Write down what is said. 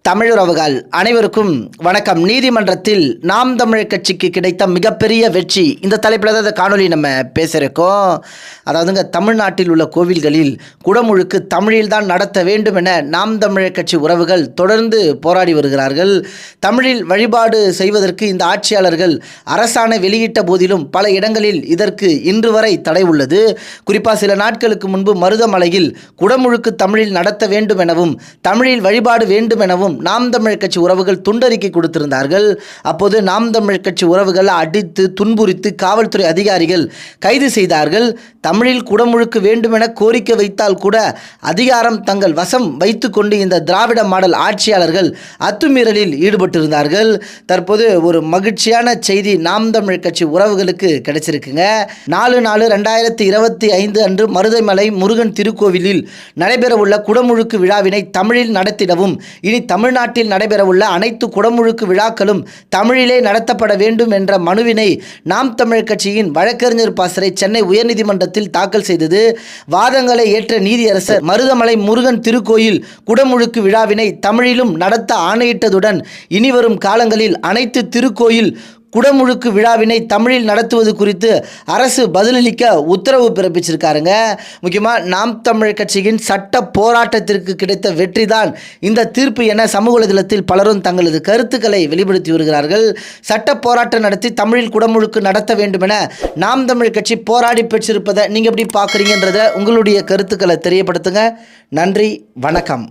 தமிழுறவுகள் அனைவருக்கும் வணக்கம். நீதிமன்றத்தில் நாம் தமிழர் கட்சிக்கு கிடைத்த மிகப்பெரிய வெற்றி, இந்த தலைப்பில் தான் இந்த காணொலி நம்ம பேசியிருக்கோம். அதாவதுங்க, தமிழ்நாட்டில் உள்ள கோவில்களில் குடமுழுக்கு தமிழில் தான் நடத்த வேண்டும் என நாம் தமிழர் கட்சி உறவுகள் தொடர்ந்து போராடி வருகிறார்கள். தமிழில் வழிபாடு செய்வதற்கு இந்த ஆட்சியாளர்கள் அரசாணை வெளியிட்ட போதிலும் பல இடங்களில் இதற்கு இன்று வரை தடை உள்ளது. குறிப்பாக சில நாட்களுக்கு முன்பு மருதமலையில் குடமுழுக்கு தமிழில் நடத்த வேண்டும் எனவும் தமிழில் வழிபாடு வேண்டும் எனவும் நாம் தமிழர் கட்சி உறவுகள் துண்டறிக்கை கொடுத்திருந்தார்கள். அப்போது நாம் தமிழர் கட்சி உறவுகள் அடித்து துன்புறுத்தி காவல்துறை அதிகாரிகள் கைது செய்தார்கள். தமிழில் குடமுழுக்கு வேண்டும் என கோரிக்கை வைத்தால் கூட அதிகாரம் தங்கள் வசம் வைத்துக்கொண்டு இந்த திராவிட மாடல் ஆட்சியாளர்கள் அத்துமீறலில் ஈடுபட்டிருந்தார்கள். தற்போது ஒரு மகிழ்ச்சியான செய்தி நாம் தமிழர் கட்சி உறவுகளுக்கு கிடைச்சிருக்குங்க. 4/4/2025 அன்று மருதமலை முருகன் திருக்கோவிலில் நடைபெறவுள்ள குடமுழுக்கு விழாவினை தமிழில் நடத்திடவும், இனி தமிழ்நாட்டில் நடைபெறவுள்ள அனைத்து குடமுழுக்கு விழாக்களும் தமிழிலே நடத்தப்பட வேண்டும் என்ற மனுவினை நாம் தமிழர் கட்சியின் வழக்கறிஞர் பாசறை சென்னை உயர்நீதிமன்றத்தில் தாக்கல் செய்தது. வாதங்களை ஏற்ற நீதியரசர் மருதமலை முருகன் திருக்கோயில் குடமுழுக்கு விழாவினை தமிழிலும் நடத்த ஆணையிட்டதுடன் இனிவரும் காலங்களில் அனைத்து திருக்கோயில் குடமுழுக்கு விழாவினை தமிழில் நடத்துவது குறித்து அரசு பதிலளிக்க உத்தரவு பிறப்பிச்சிருக்காருங்க. முக்கியமாக நாம் தமிழர் கட்சியின் சட்ட போராட்டத்திற்கு கிடைத்த வெற்றி தான் இந்த தீர்ப்பு என சமூக வலைதளத்தில் பலரும் தங்களது கருத்துக்களை வெளிப்படுத்தி வருகிறார்கள். சட்ட போராட்டம் நடத்தி தமிழில் குடமுழுக்கு நடத்த வேண்டும் என நாம் தமிழர் கட்சி போராடி பெற்றிருப்பதை நீங்கள் எப்படி பார்க்குறீங்கன்றதை உங்களுடைய கருத்துக்களை தெரியப்படுத்துங்க. நன்றி, வணக்கம்.